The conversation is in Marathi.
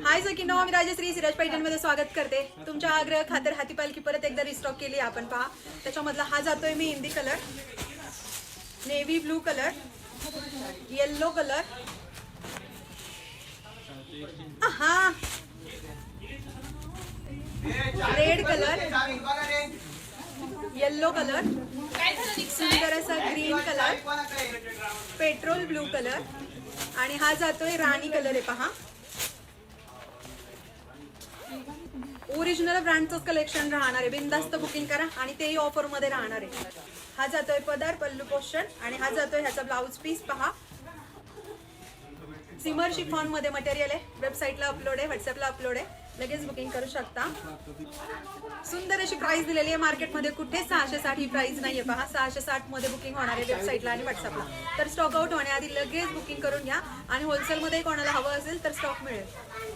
हाय सखीनो, मी राजश्री सिराज पैठणमध्ये स्वागत करते. तुमच्या आग्रह खातर हाती पालखी परत एकदा रिस्टॉक केली आपण. पहा, त्याच्यामधला हा जातोय मी हिंदी colour, navy blue colour, yellow colour, हा रेड कलर, येल्लो कलर, सुंदर असा green colour, petrol blue colour आणि हा जातोय राणी कलर आहे. पहा, ओरिजिनल ब्रँडचंच कलेक्शन राहणार आहे. बिनधास्त बुकिंग करा आणि तेही ऑफर मध्ये राहणार आहे. हा जातोय पदर, पल्लू पोर्शन आणि हा जातोय ह्याचा ब्लाउज पीस. पहा, सिमर शिफॉन मध्ये मटेरियल आहे. वेबसाईटला अपलोड आहे, व्हॉट्सअपला अपलोड आहे. लगेच बुकिंग करू शकता. सुंदर अशी प्राइस दिलेली आहे. मार्केटमध्ये कुठे 660 ही प्राइस नाहीये. पहा, 660 मध्ये बुकिंग होणार आहे वेबसाईटला आणि व्हॉट्सअपला. तर स्टॉक आउट होण्याआधी लगेच बुकिंग करून घ्या आणि होलसेलमध्ये कोणाला हवं असेल तर स्टॉक मिळेल.